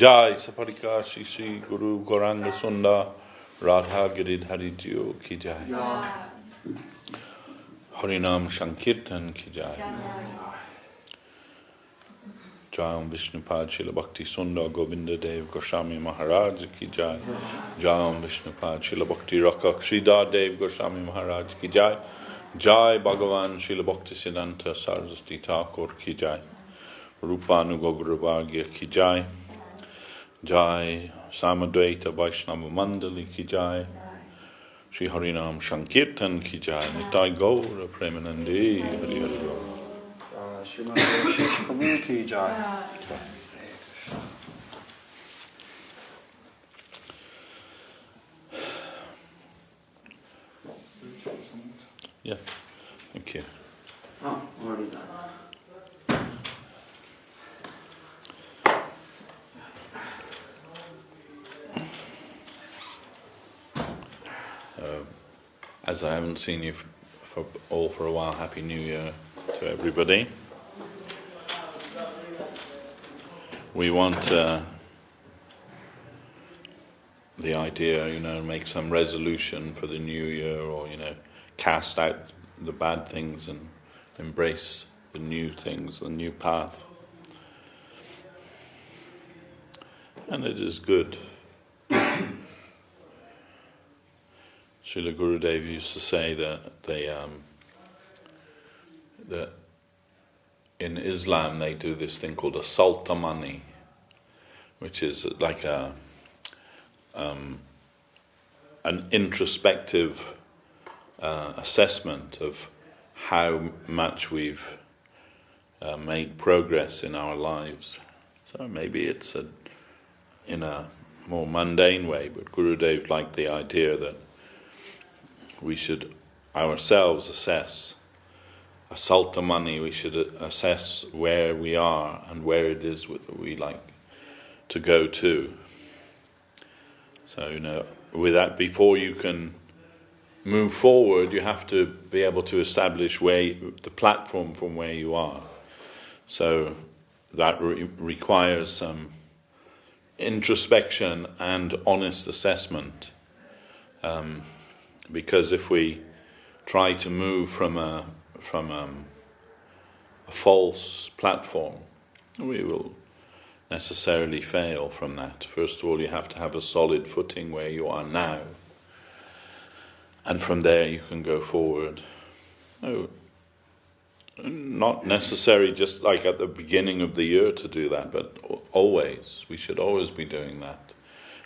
Jai Saparika Shri Guru Gauranga Sunda Radha Giridhari Jiyo Ki Jai. Harinam Sankirtan Ki Jai. Jai Vishnupad Srila Bhakti Sunda Govinda Dev Goswami Maharaj Ki Jai. Jai Vishnupad Srila Bhakti Rakak Sridhar Dev Goswami Maharaj Ki Jai. Jai Bhagavan Srila Bhakti Siddhanta Saraswati Thakur Ki Jai. Rupanuga Bhagya Ki Jai. Jai Samadvaita Vaishnava Mandali Ki Jai. Shri Harinam Sankirtan Ki Jai. Nitai Gaura Premanandi Hari Hari Gaura. Sriman Prabhu Ki Jai. Yeah, thank you. Oh, already done. As I haven't seen you for a while, Happy New Year to everybody. We want the idea, make some resolution for the new year, or cast out the bad things and embrace the new things, the new path. And it is good. Srila Gurudev used to say that that in Islam they do this thing called a saltamani, which is like an introspective assessment of how much we've made progress in our lives. So maybe it's in a more mundane way, but Gurudev liked the idea that we should ourselves assess a saltamani. We should assess where we are and where it is we like to go to. So, with that, before you can move forward, you have to be able to establish the platform from where you are. So that requires some introspection and honest assessment. Because if we try to move from a false platform, we will necessarily fail from that. First of all, you have to have a solid footing where you are now, and from there you can go forward. No, not necessary just like at the beginning of the year to do that, but always. We should always be doing that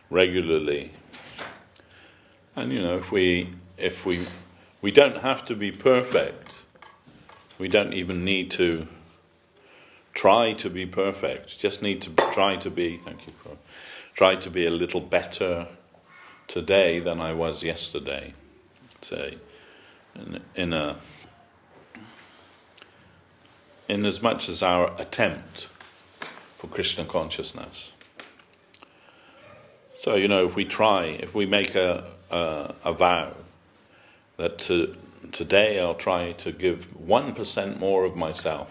regularly. And if we don't have to be perfect. We don't even need to try to be perfect. Just need to try to be a little better today than I was yesterday. Say, in as much as our attempt for Krishna consciousness. So if we make a vow that today I'll try to give 1% more of myself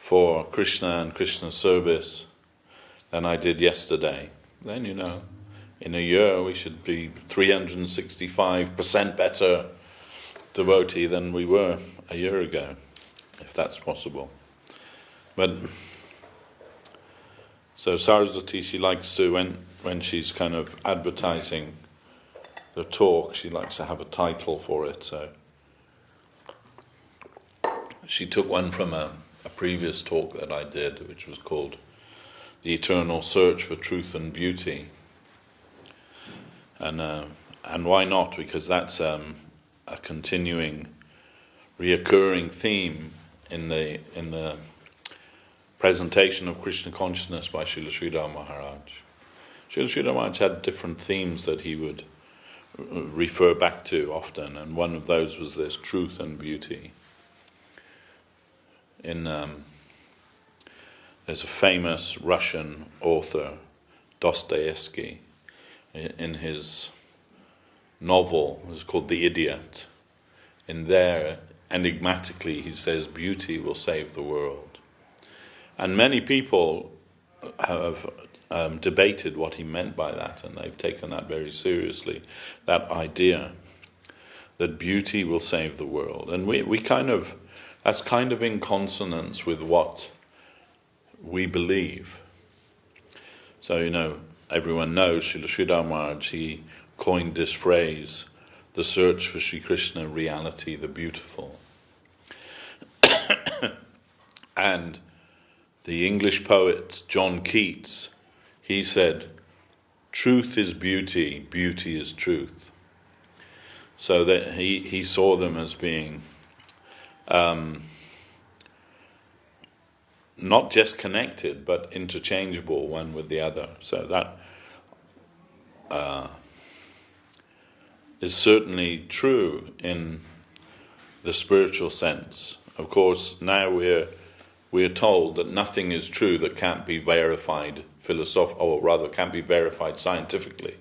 for Krishna and Krishna's service than I did yesterday, then in a year we should be 365% better devotee than we were a year ago, if that's possible. But so Saraswati, she likes to, when she's kind of advertising the talk, she likes to have a title for it. So she took one from a previous talk that I did, which was called The Eternal Search for Truth and Beauty. And why not? Because that's a continuing, reoccurring theme in the presentation of Krishna consciousness by Srila Sridhar Maharaj. Srila Sridhar Maharaj had different themes that he would refer back to often, and one of those was this truth and beauty. There's a famous Russian author, Dostoevsky, in his novel, it's called The Idiot. In there, enigmatically, he says, beauty will save the world. And many people have debated what he meant by that, and they've taken that very seriously, that idea that beauty will save the world. And that's kind of in consonance with what we believe. So, everyone knows Srila Sridhar Maharaj, he coined this phrase, the search for Sri Krishna, reality, the beautiful. And the English poet John Keats, he said, truth is beauty, beauty is truth. So that he saw them as being not just connected, but interchangeable one with the other. So that is certainly true in the spiritual sense. Of course, now we're told that nothing is true that can't be verified or rather can't be verified scientifically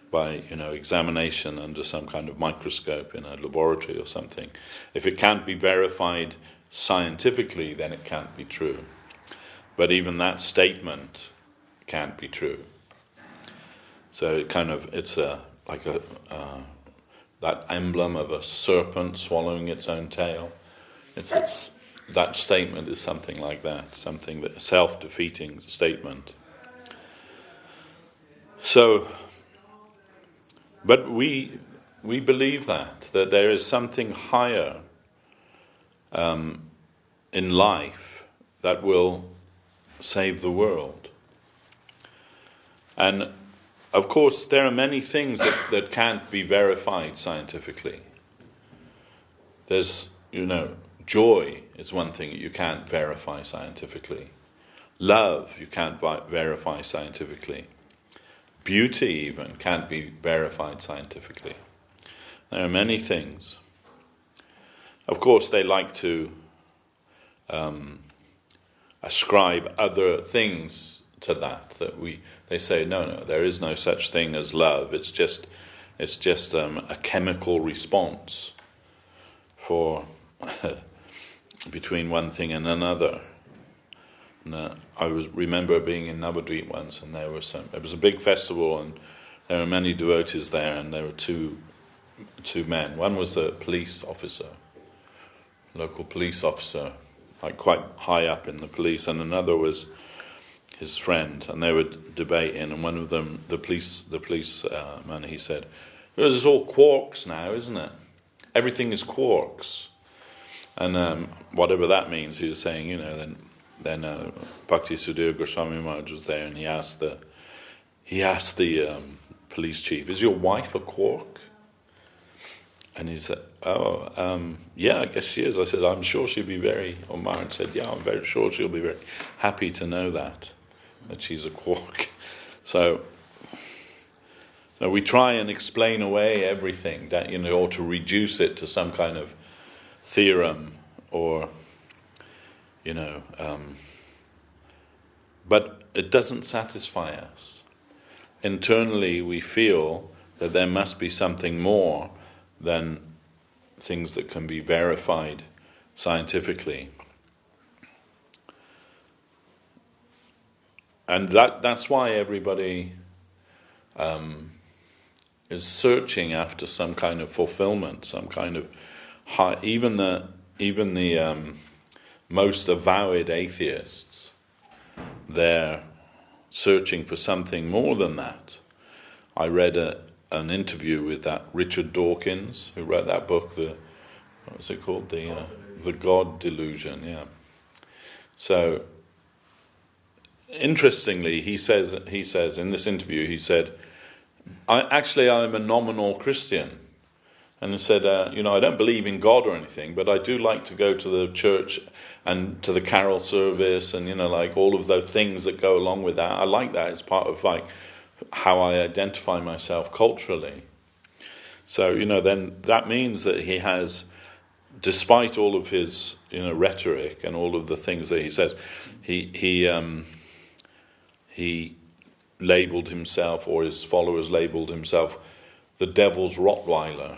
by examination under some kind of microscope in a laboratory or something. If it can't be verified scientifically, then it can't be true. But even that statement can't be true. So it's that emblem of a serpent swallowing its own tail. That statement is something like that, something that a self-defeating statement. So, but we believe that there is something higher in life that will save the world. And of course, there are many things that can't be verified scientifically. There's, joy is one thing you can't verify scientifically. Love you can't verify scientifically. Beauty even can't be verified scientifically. There are many things. Of course, they like to ascribe other things to that they say no, there is no such thing as love. It's just a chemical response for between one thing and another. And I remember being in Navadvip once, and it was a big festival, and there were many devotees there, and there were two men. One was a police officer, local police officer, like quite high up in the police, and another was his friend, and they were debating, and one of them, the police man, he said, "This is all quarks now, isn't it? Everything is quarks." And whatever that means, he was saying, then Bhakti Sudhir Goswami Maharaj was there, and he asked the police chief, "Is your wife a quark?" And he said, yeah, I guess she is. I said, "I'm sure she'll be Maharaj said, "Yeah, I'm very sure she'll be very happy to know that she's a quark." So we try and explain away everything that, or to reduce it to some kind of theorem, or but it doesn't satisfy us. Internally we feel that there must be something more than things that can be verified scientifically. And that's why everybody is searching after some kind of fulfillment, some kind of high. Even the most avowed atheists, they're searching for something more than that. I read an interview with that Richard Dawkins, who wrote that book, what was it called? The God Delusion. Yeah. So, interestingly, he says in this interview, he said, I'm a nominal Christian. And he said, I don't believe in God or anything, but I do like to go to the church and to the carol service and, like all of those things that go along with that. I like that. It's part of like how I identify myself culturally. So, then that means that he has, despite all of his, rhetoric and all of the things that he says, he labelled himself, or his followers labelled himself, the devil's Rottweiler,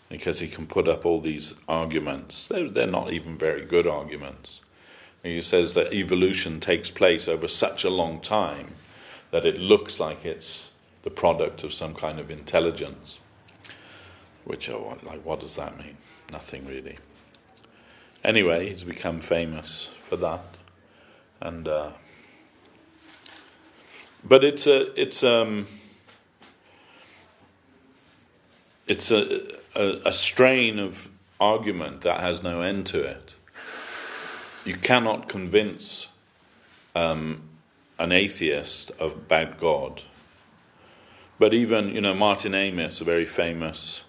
because he can put up all these arguments. They're not even very good arguments. And he says that evolution takes place over such a long time that it looks like it's the product of some kind of intelligence. Which, what does that mean? Nothing really. Anyway, he's become famous for that, and but it's a strain of argument that has no end to it. You cannot convince an atheist about God. But even, Martin Amis, a very famous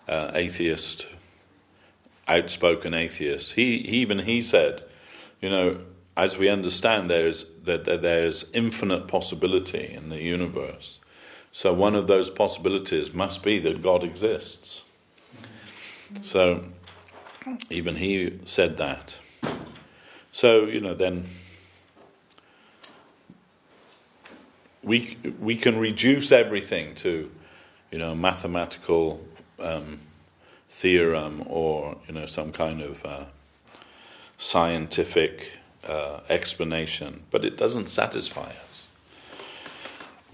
atheist, outspoken atheist, he said, as we understand, there's infinite possibility in the universe. So one of those possibilities must be that God exists. So even he said that. So, then we can reduce everything to, mathematical theorem, or, some kind of scientific explanation, but it doesn't satisfy us.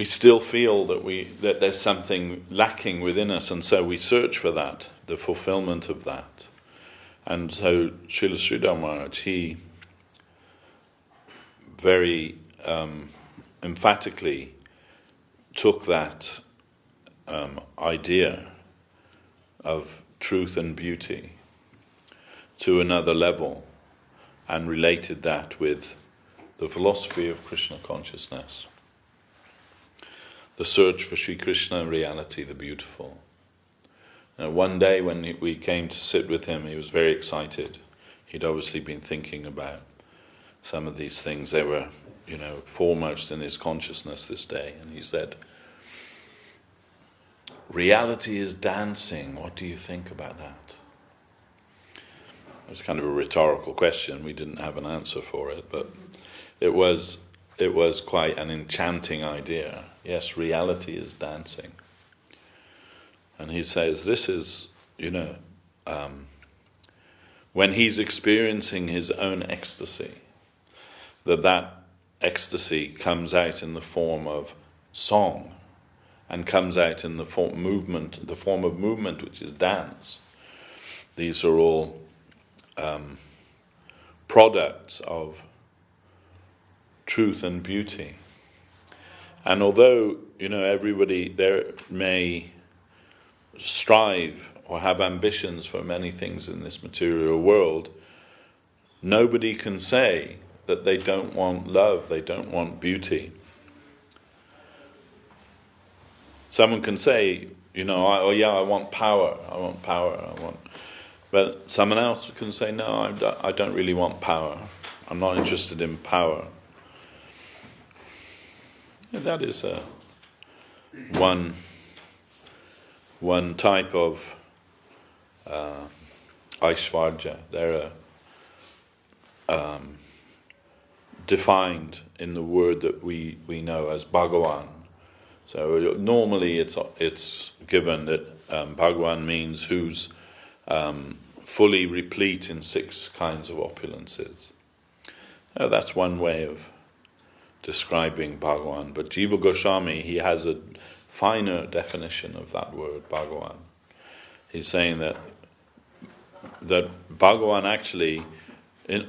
we still feel that there's something lacking within us, and so we search for that, the fulfillment of that. And so Srila Sridhar Maharaj, he very emphatically took that idea of truth and beauty to another level and related that with the philosophy of Krishna consciousness. The search for Sri Krishna reality, the beautiful. One day when we came to sit with him, he was very excited. He'd obviously been thinking about some of these things. They were, foremost in his consciousness this day. And he said, reality is dancing. What do you think about that? It was kind of a rhetorical question. We didn't have an answer for it, but it was quite an enchanting idea. Yes, reality is dancing. And he says this is, when he's experiencing his own ecstasy, that ecstasy comes out in the form of song and comes out in the form of movement, which is dance. These are all products of truth and beauty. And although, everybody there may strive or have ambitions for many things in this material world, nobody can say that they don't want love, they don't want beauty. Someone can say, I want power, but someone else can say, no, I don't really want power. I'm not interested in power. And that is one type of Aishvarya. They're defined in the word that we know as Bhagavan. So normally it's given that Bhagavan means who's fully replete in 6 kinds of opulences. Now, that's one way of describing Bhagavan. But Jiva Goswami, he has a finer definition of that word, Bhagavan. He's saying that Bhagavan actually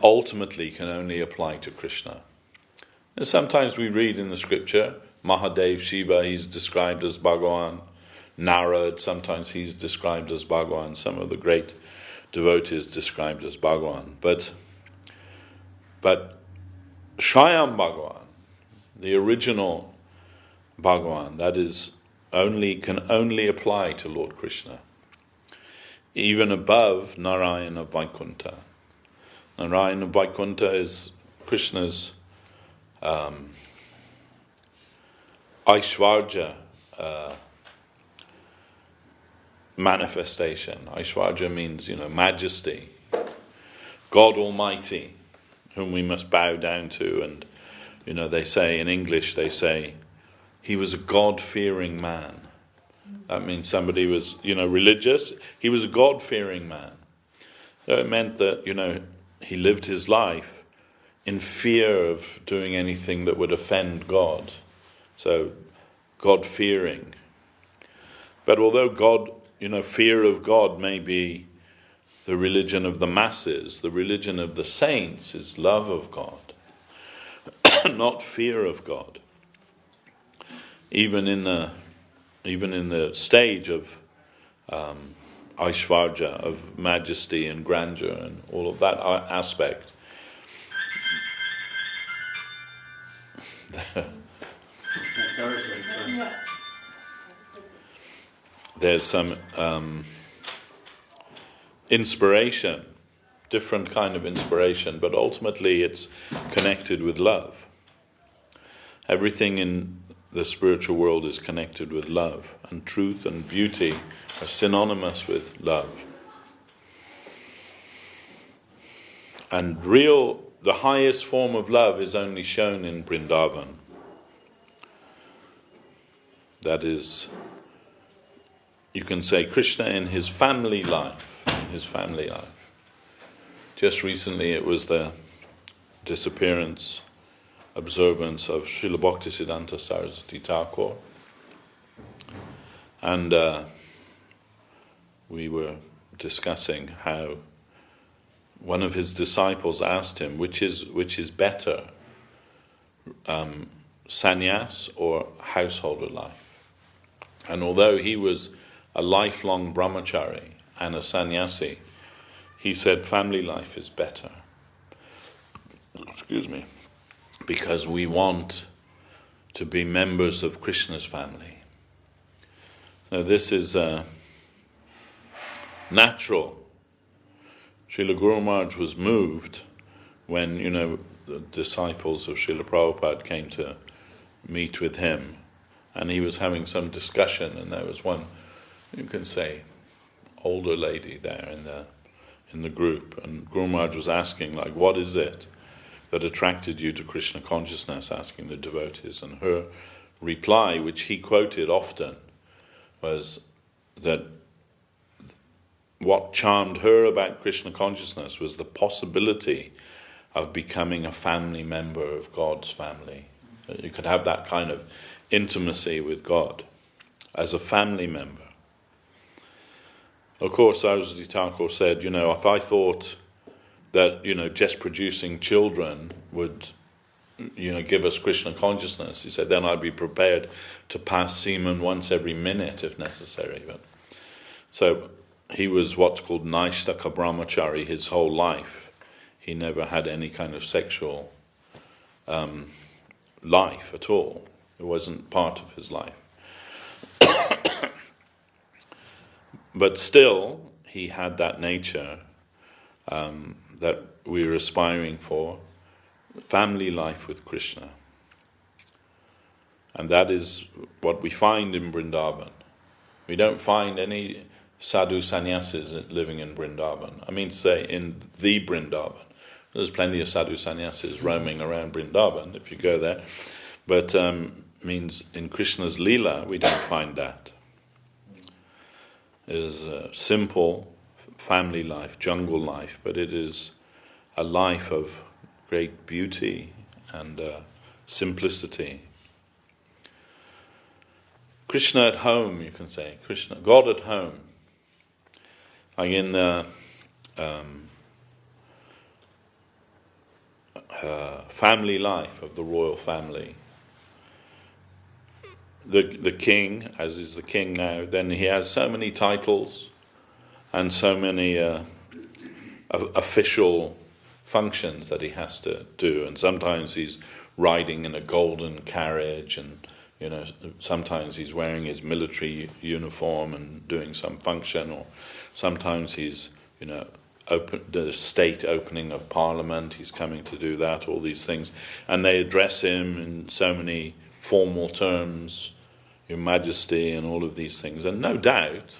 ultimately can only apply to Krishna. And sometimes we read in the scripture, Mahadev Shiva, he's described as Bhagavan. Narad, sometimes he's described as Bhagavan. Some of the great devotees described as Bhagavan. But Swayam Bhagavan, the original Bhagavan, that is can only apply to Lord Krishna, even above Narayana Vaikuntha. Narayana Vaikuntha is Krishna's Aishvarya manifestation. Aishvarya means, majesty. God Almighty, whom we must bow down to. And, they say in English, he was a God-fearing man. That means somebody was, religious. He was a God-fearing man. So it meant that, he lived his life in fear of doing anything that would offend God. So, God-fearing. But although fear of God may be the religion of the masses, the religion of the saints is love of God, not fear of God. Even in the stage of Aishvarya, of majesty and grandeur and all of that aspect, there's some inspiration, different kind of inspiration, but ultimately it's connected with love. Everything in the spiritual world is connected with love, and truth and beauty are synonymous with love. And the highest form of love is only shown in Vrindavan. That is, you can say Krishna in his family life. Just recently it was the disappearance observance of Srila Bhaktisiddhanta Saraswati Thakur. And we were discussing how one of his disciples asked him, which is better, sannyas or householder life? And although he was a lifelong brahmachari and a sannyasi, he said family life is better. Excuse me. Because we want to be members of Krishna's family. Now this is natural. Srila Guru Maharaj was moved when, the disciples of Srila Prabhupada came to meet with him, and he was having some discussion, and there was one, you can say, older lady there in the group, and Guru Maharaj was asking, what is it that attracted you to Krishna consciousness, asking the devotees, and her reply, which he quoted often, was that what charmed her about Krishna consciousness was the possibility of becoming a family member of God's family. You could have that kind of intimacy with God as a family member. Of course, Saraswati Thakur said, if I thought that, just producing children would, give us Krishna consciousness, he said, then I'd be prepared to pass semen once every minute if necessary. So he was what's called Naishtaka Brahmachari his whole life. He never had any kind of sexual life at all. It wasn't part of his life. But still, he had that nature that we're aspiring for, family life with Krishna. And that is what we find in Vrindavan. We don't find any sadhu sannyasis living in Vrindavan. I mean to say, in the Vrindavan. There's plenty of sadhu sannyasis roaming around Vrindavan, if you go there. But means in Krishna's Leela, we don't find that. It is a simple family life, jungle life, but it is a life of great beauty and simplicity. Krishna at home, you can say. Krishna, God at home. Like in the family life of the royal family, the king, as is the king now, then he has so many titles and so many official functions that he has to do, and sometimes he's riding in a golden carriage, and sometimes he's wearing his military uniform and doing some function, or sometimes he's the state opening of Parliament, he's coming to do that, all these things, and they address him in so many formal terms, Your Majesty, and all of these things. And no doubt,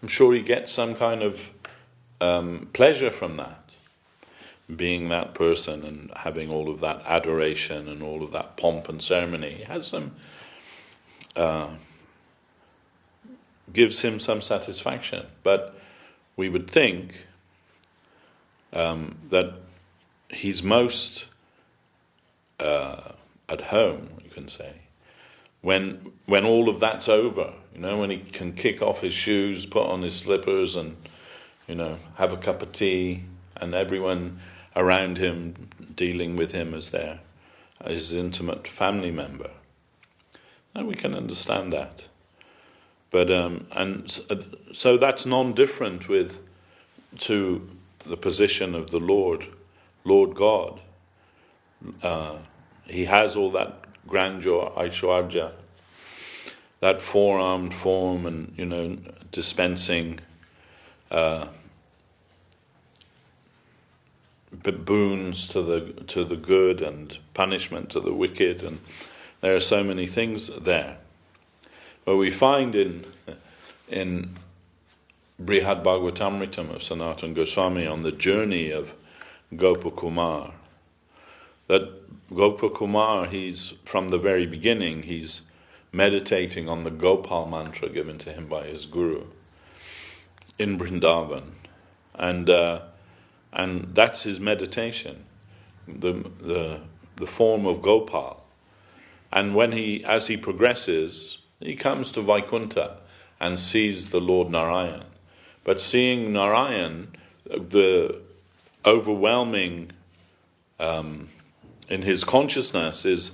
I'm sure he gets some kind of pleasure from that, being that person and having all of that adoration and all of that pomp and ceremony. He has some, gives him some satisfaction. But we would think that he's most at home, you can say, when all of that's over, when he can kick off his shoes, put on his slippers, and have a cup of tea, and everyone around him dealing with him as his intimate family member. And we can understand that. But so that's non-different to the position of the Lord God. He has all that grandeur, Aishwarya, that four-armed form, and dispensing boons to the good and punishment to the wicked, and there are so many things there. But we find in Brihad Bhagavatamritam of Sanatana Goswami on the journey of Gopakumar, that Gopakumar, he's from the very beginning, he's meditating on the Gopal mantra given to him by his guru in Vrindavan, and that's his meditation. The the form of Gopal. And as he progresses, he comes to Vaikuntha and sees the Lord Narayan. But seeing Narayan, the overwhelming in his consciousness is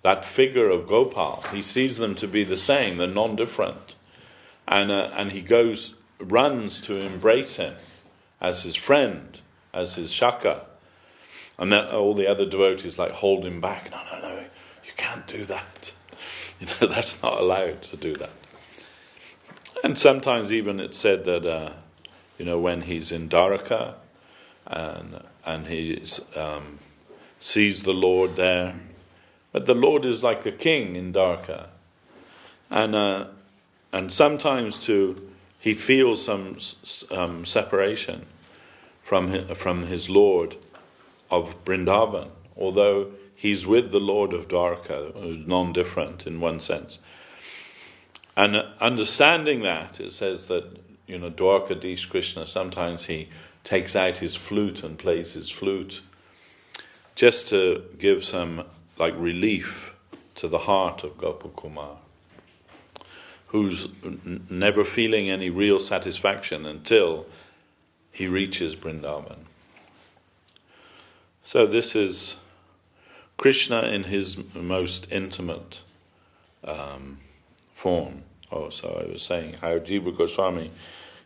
that figure of Gopal. He sees them to be the same, they're non-different. And he runs to embrace him as his friend, as his shaka. And all the other devotees hold him back. No, you can't do that. That's not allowed to do that. And sometimes even it's said that, when he's in Dwaraka and he sees the Lord there, but the Lord is like a king in Dwaraka, and sometimes too he feels some separation from his Lord of Vrindavan, although he's with the Lord of Dwaraka, who's non-different in one sense. And understanding that, it says that, Dwarkadish Krishna, sometimes he takes out his flute and plays his flute just to give some relief to the heart of Gopakumar, who's never feeling any real satisfaction until he reaches Vrindavan. So this is Krishna in his most intimate form. So I was saying how Jiva Goswami,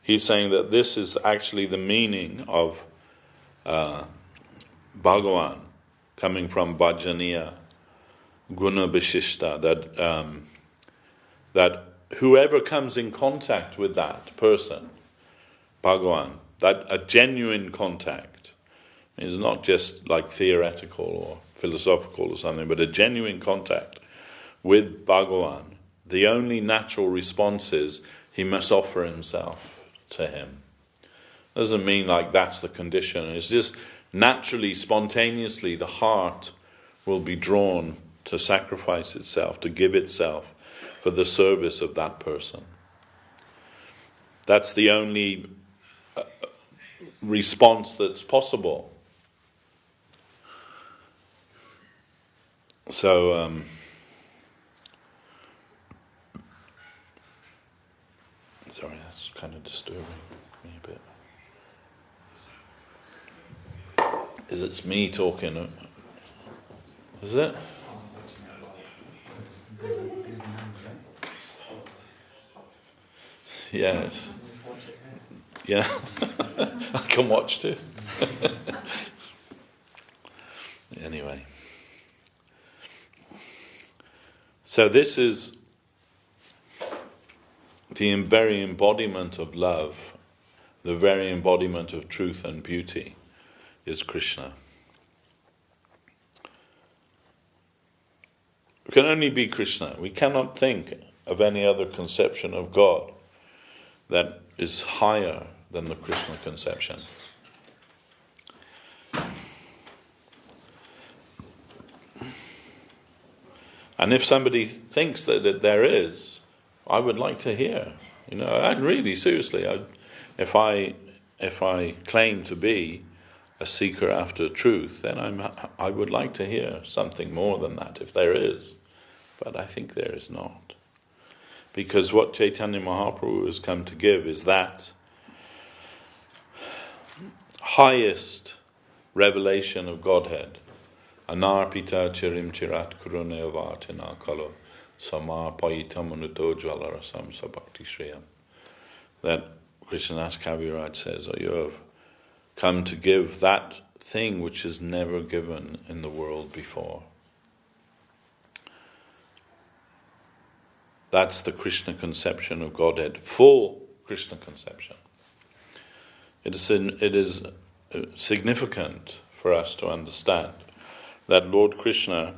he's saying that this is actually the meaning of Bhagavan, coming from Bhajaniya, Guna Bishishta, that whoever comes in contact with that person, Bhagavan, that a genuine contact, is not just theoretical or philosophical or something, but a genuine contact with Bhagavan, the only natural response is he must offer himself to him. Doesn't mean that's the condition. It's just naturally, spontaneously, the heart will be drawn to sacrifice itself, to give itself for the service of that person. That's the only response that's possible. So, sorry, that's kind of disturbing me a bit. Is it me talking? Is it? Yes. Yeah. I can watch too. Anyway. So this is the very embodiment of love, the very embodiment of truth and beauty is Krishna. It can only be Krishna. We cannot think of any other conception of God that is higher than the Krishna conception. And if somebody thinks that there is, I would like to hear. I'd really, seriously, if I claim to be a seeker after truth, then I would like to hear something more than that, if there is. But I think there is not. Because what Chaitanya Mahaprabhu has come to give is that highest revelation of Godhead. Anarpita chirim chirat kurunevatina kalo samarpayitamanuto jvalarasam sabhakti shriyam. That Krishnadas Kaviraj says, you have come to give that thing which is never given in the world before. That's the Krishna conception of Godhead, full Krishna conception. It is significant for us to understand that Lord Krishna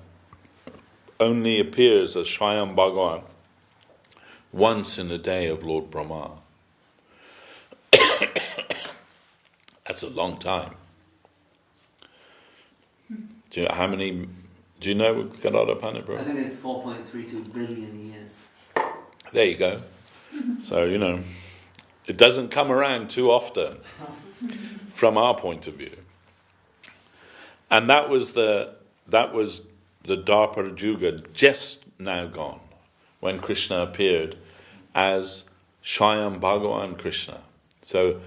only appears as Swayam Bhagavan once in a day of Lord Brahma. That's a long time. Do you know Gadada Pandit, bro? I think it's 4.32 billion years. There you go. So, it doesn't come around too often from our point of view. And that was the was the Dwapara Yuga, just now gone, when Krishna appeared as Swayam Bhagavan Krishna. So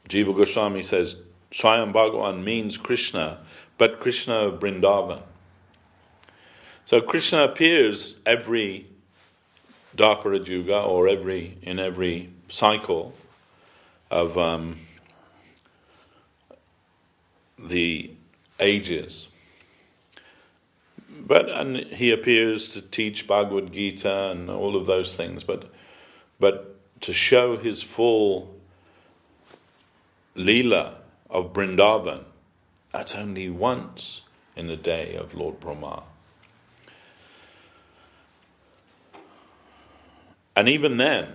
Jiva Goswami says Swayam Bhagavan means Krishna, but Krishna of Vrindavan. So Krishna appears every Dwapara Yuga, or in every cycle of the ages. And he appears to teach Bhagavad Gita and all of those things, but to show his full Leela of Vrindavan, that's only once in the day of Lord Brahma. And even then,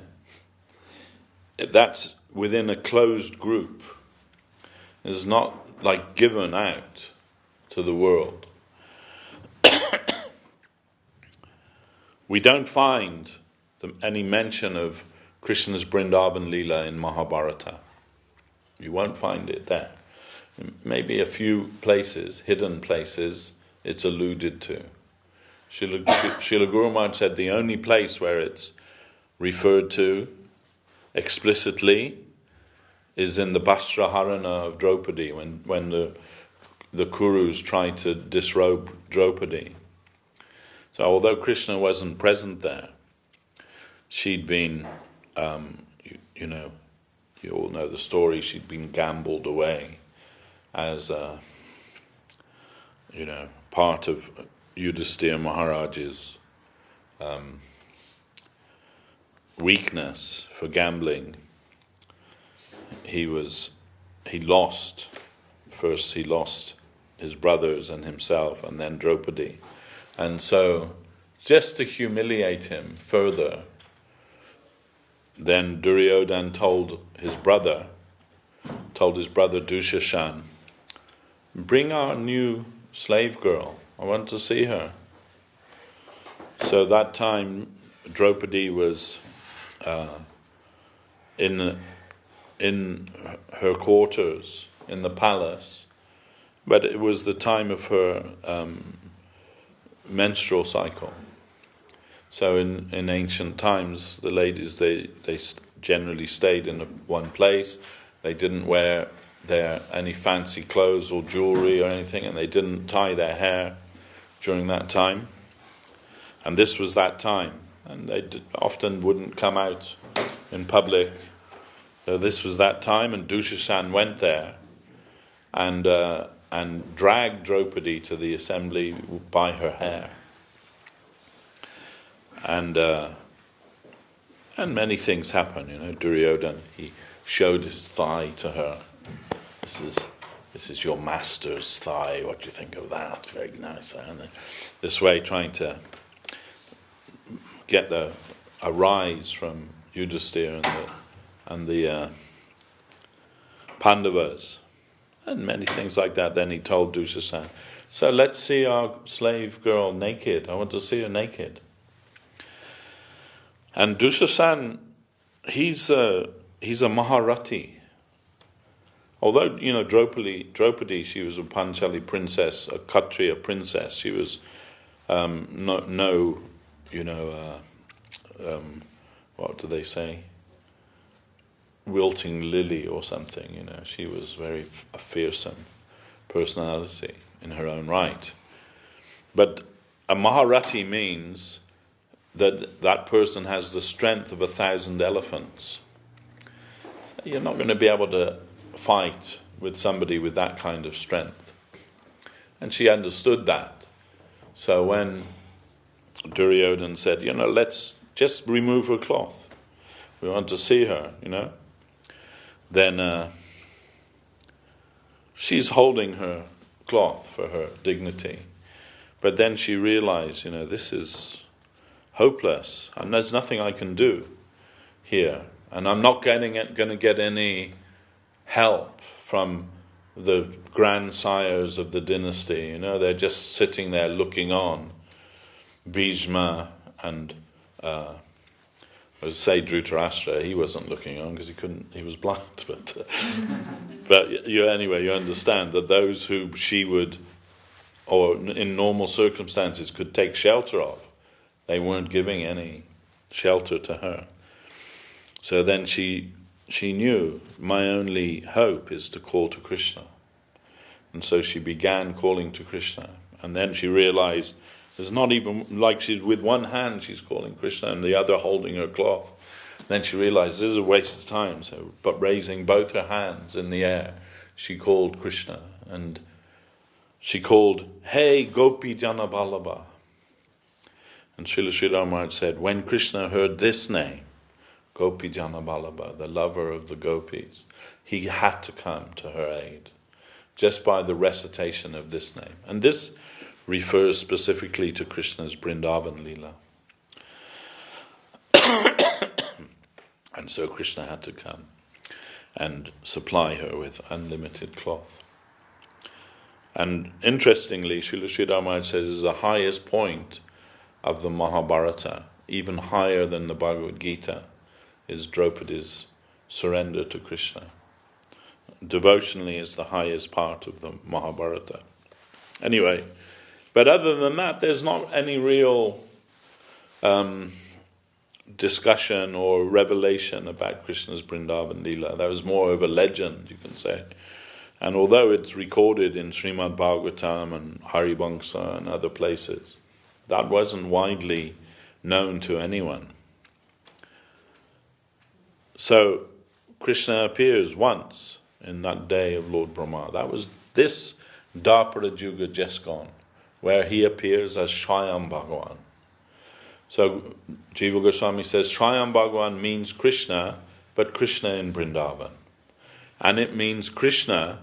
that's within a closed group. It's not like given out to the world. We don't find any mention of Krishna's Vrindavan Leela in Mahabharata. You won't find it there. Maybe a few places, hidden places, it's alluded to. Srila Guru Maharaj said the only place where it's referred to explicitly is in the Vastraharana of Draupadi, when the Kurus tried to disrobe Draupadi. So although Krishna wasn't present there, she'd been, you all know the story, she'd been gambled away as part of Yudhisthira Maharaj's weakness for gambling. He lost his brothers and himself, and then Draupadi. And so, just to humiliate him further, then Duryodhana told his brother Dushashan, bring our new slave girl, I want to see her. So that time Draupadi was in her quarters in the palace, but it was the time of her menstrual cycle. So in ancient times, the ladies, they generally stayed in one place. They didn't wear any fancy clothes or jewelry or anything, and they didn't tie their hair during that time. And this was that time, and they often wouldn't come out in public. So this was that time, and Dushashan went there and dragged Draupadi to the assembly by her hair. And many things happen, Duryodhana, he showed his thigh to her. This is your master's thigh. What do you think of that? Very nice. And this way, trying to get a rise from Yudhisthira and the Pandavas, and many things like that. Then he told Dushasana, so let's see our slave girl naked. I want to see her naked. And Dushasana, he's a Maharati. Although, Draupadi, she was a Panchali princess, a Kshatriya princess. She was what do they say? Wilting lily or something, She was very a fearsome personality in her own right. But a Maharati means that person has the strength of 1,000 elephants. You're not going to be able to fight with somebody with that kind of strength. And she understood that. So when Duryodhana said, let's just remove her cloth, we want to see her, then she's holding her cloth for her dignity. But then she realized, this is hopeless, and there's nothing I can do here, and I'm not going to get any help from the grandsires of the dynasty. They're just sitting there looking on. Bhishma and I would say Dhritarashtra, he wasn't looking on because he was blind. But you understand that those who she would or in normal circumstances could take shelter of. They weren't giving any shelter to her. So then she knew, my only hope is to call to Krishna. And so she began calling to Krishna. And then she realized there's not even, like she's with one hand she's calling Krishna and the other holding her cloth. Then she realized this is a waste of time. So, but raising both her hands in the air, she called Krishna. And she called, "Hey, Gopi Jana Ballabha." And Srila Sridhar Maharaj said, when Krishna heard this name, Gopi Jana Ballabha, the lover of the gopis, he had to come to her aid, just by the recitation of this name. And this refers specifically to Krishna's Vrindavan Leela. And so Krishna had to come and supply her with unlimited cloth. And interestingly, Srila Sridhar Maharaj says is the highest point of the Mahabharata, even higher than the Bhagavad Gita, is Draupadi's surrender to Krishna. Devotionally is the highest part of the Mahabharata. Anyway, but other than that, there's not any real discussion or revelation about Krishna's Vrindavan Leela. That was more of a legend, you can say. And although it's recorded in Srimad Bhagavatam and Harivamsa and other places, that wasn't widely known to anyone. So Krishna appears once in that day of Lord Brahma. That was this Dwapara Yuga just gone, where he appears as Swayam Bhagavan. So Jiva Goswami says Swayam Bhagavan means Krishna, but Krishna in Vrindavan. And it means Krishna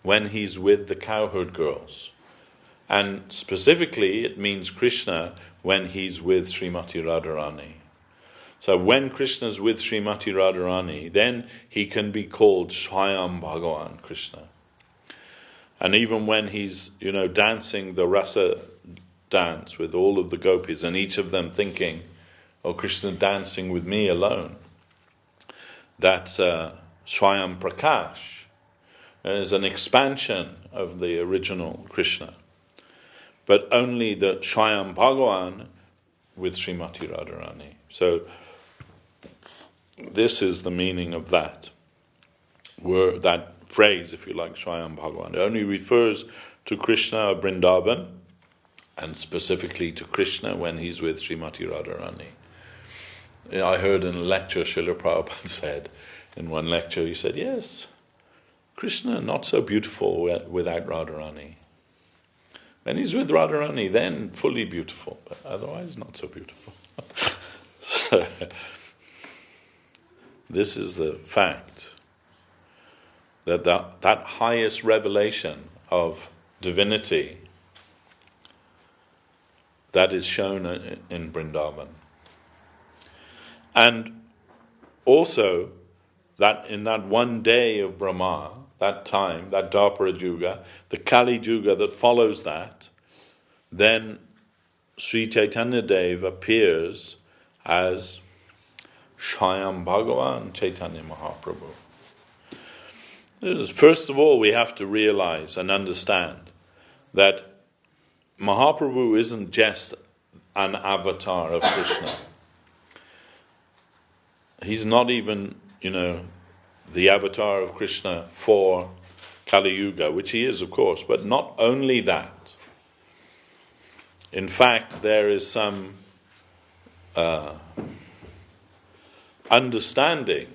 when he's with the cowherd girls. And specifically it means Krishna when he's with Srimati Radharani. So when Krishna's with Srimati Radharani, then he can be called Swayam Bhagavan Krishna. And even when he's, dancing the rasa dance with all of the gopis, and each of them thinking, oh, Krishna dancing with me alone, that's Swayam Prakash. There's an expansion of the original Krishna. But only the Swayam Bhagavan with Srimati Radharani. So this is the meaning of that word, that phrase, if you like, Swayam Bhagavan. It only refers to Krishna of Vrindavan, and specifically to Krishna when he's with Srimati Radharani. I heard in a lecture, Srila Prabhupada said, in one lecture, he said, yes, Krishna not so beautiful without Radharani. When he's with Radharani, then fully beautiful, but otherwise not so beautiful. So, this is the fact that highest revelation of divinity that is shown in Vrindavan. And also that in that one day of Brahma, that time, that Dwapara Yuga, the Kali Yuga that follows that, then Sri Chaitanya Dev appears as Swayam Bhagavan Chaitanya Mahaprabhu. First of all, we have to realize and understand that Mahaprabhu isn't just an avatar of Krishna. He's not even, the avatar of Krishna for Kali Yuga, which he is, of course, but not only that. In fact, there is some understanding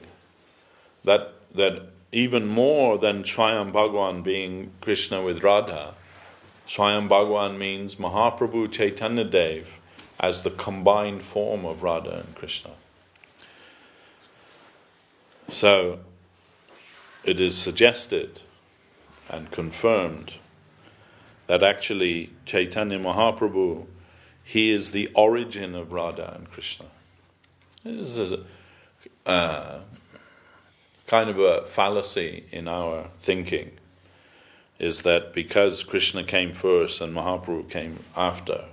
that even more than Swayam Bhagavan being Krishna with Radha, Swayam Bhagavan means Mahaprabhu Chaitanya Dev as the combined form of Radha and Krishna. So, it is suggested and confirmed that actually Chaitanya Mahaprabhu, he is the origin of Radha and Krishna. This is a kind of a fallacy in our thinking, is that because Krishna came first and Mahaprabhu came after,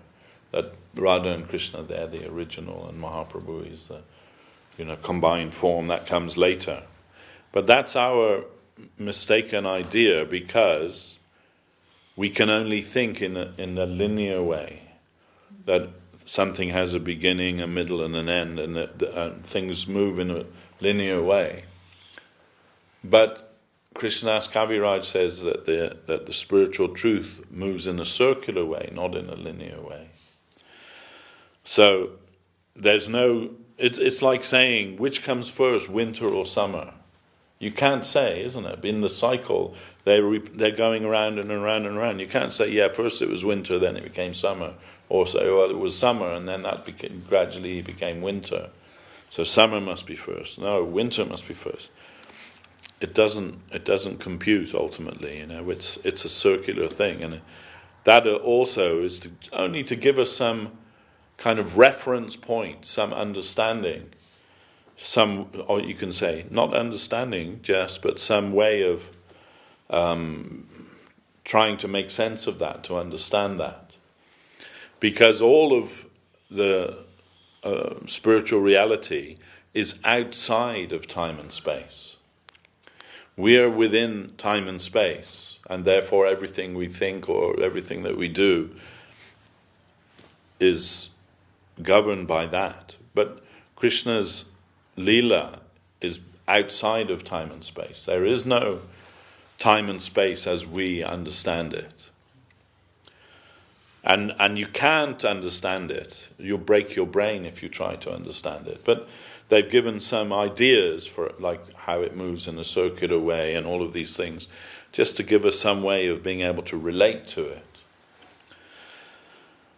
that Radha and Krishna, they're the original and Mahaprabhu is the combined form that comes later. But that's our mistaken idea, because we can only think in a linear way, that something has a beginning, a middle, and an end, and that things move in a linear way. But Krishnadas Kaviraj says that the spiritual truth moves in a circular way, not in a linear way. So there's no. It's like saying which comes first, winter or summer. You can't say, isn't it? In the cycle, they're going around and around and around. You can't say, yeah, first it was winter, then it became summer, or say, well, it was summer and then that gradually became winter. So summer must be first. No, winter must be first. It doesn't compute ultimately. It's a circular thing, and that also is only to give us some kind of reference point, some understanding. Or you can say, not understanding just, but some way of trying to make sense of that, to understand that. Because all of the spiritual reality is outside of time and space. We are within time and space, and therefore everything we think or everything that we do is governed by that. But Krishna's Leela is outside of time and space. There is no time and space as we understand it. And you can't understand it. You'll break your brain if you try to understand it. But they've given some ideas for it, like how it moves in a circular way and all of these things, just to give us some way of being able to relate to it.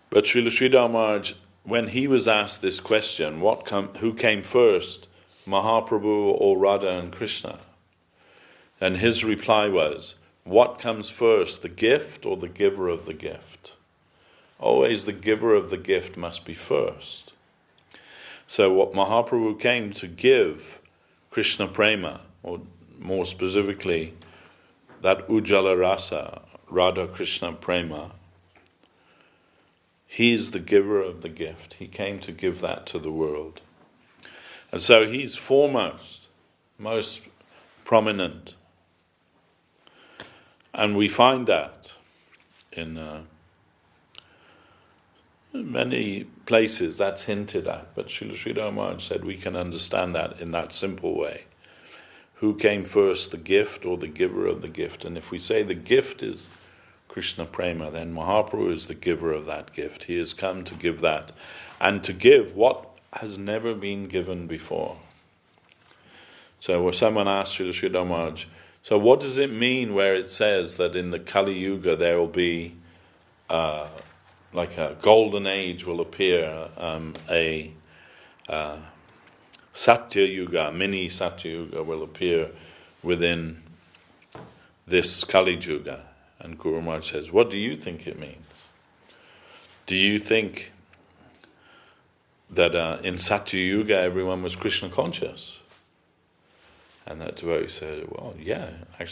But Srila Sridhar Maharaj, when he was asked this question, who came first, Mahaprabhu or Radha and Krishna? And his reply was, what comes first, the gift or the giver of the gift? Always the giver of the gift must be first. So what Mahaprabhu came to give, Krishna Prema, or more specifically, that Ujjala Rasa, Radha Krishna Prema, he is the giver of the gift. He came to give that to the world. And so he's foremost, most prominent. And we find that in many places that's hinted at. But Srila Sridhar Maharaj said we can understand that in that simple way. Who came first, the gift or the giver of the gift? And if we say the gift is Krishna Prema, then Mahaprabhu is the giver of that gift. He has come to give that, and to give what has never been given before. So when someone asked Srila Sridhar Maharaj, so what does it mean where it says that in the Kali Yuga there will be like a golden age will appear, a Satya Yuga, mini Satya Yuga will appear within this Kali Yuga? And Guru Maharaj says, what do you think it means? Do you think that in Satya Yuga everyone was Krishna conscious? And that devotee said, well, yeah, I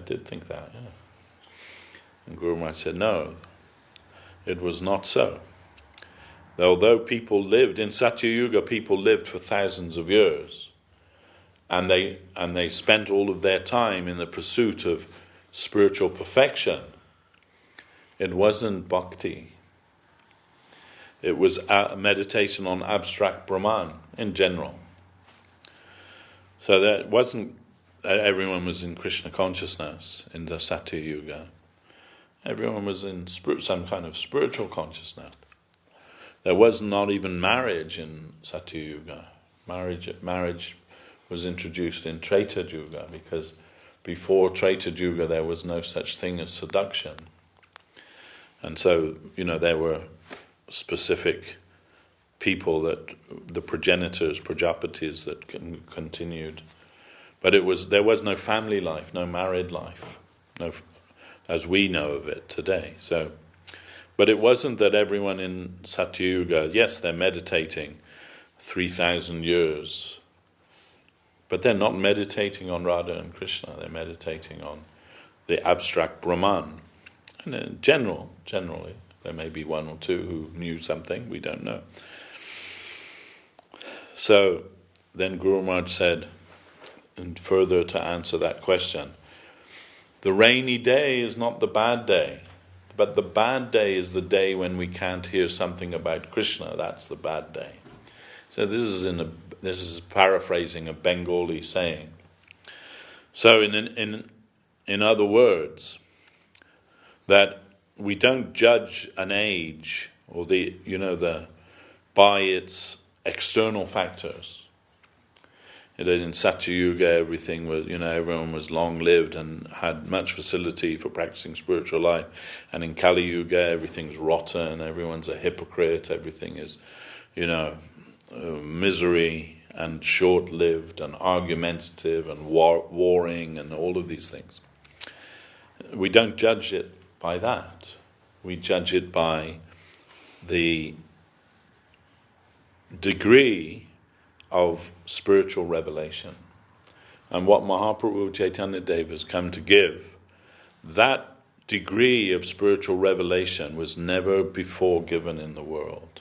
did think that, yeah. And Guru Maharaj said, no, it was not so. Although people lived, in Satya Yuga people lived for thousands of years, and they spent all of their time in the pursuit of spiritual perfection. It wasn't bhakti. It was meditation on abstract Brahman in general. So that wasn't everyone was in Krishna consciousness in the Satya Yuga. Everyone was in some kind of spiritual consciousness. There was not even marriage in Satya Yuga. Marriage was introduced in Treta Yuga, because before Treta Yuga there was no such thing as seduction. And so, there were specific people, that the progenitors, Prajapatis, that continued. But there was no family life, no married life, no, as we know of it today. So, but it wasn't that everyone in Satya Yuga, yes, they're meditating 3,000 years, but they're not meditating on Radha and Krishna, they're meditating on the abstract Brahman. And in generally, there may be one or two who knew something, we don't know. So then Guru Maharaj said, and further to answer that question, the rainy day is not the bad day. But the bad day is the day when we can't hear something about Krishna. That's the bad day. So this is paraphrasing a Bengali saying. So in other words, that we don't judge an age or by its external factors. In Satya Yuga, everything was, everyone was long lived and had much facility for practicing spiritual life. And in Kali Yuga, everything's rotten, everyone's a hypocrite, everything is, misery and short-lived and argumentative and warring and all of these things. We don't judge it by that. We judge it by the degree of spiritual revelation. And what Mahaprabhu Chaitanya Dev has come to give, that degree of spiritual revelation was never before given in the world.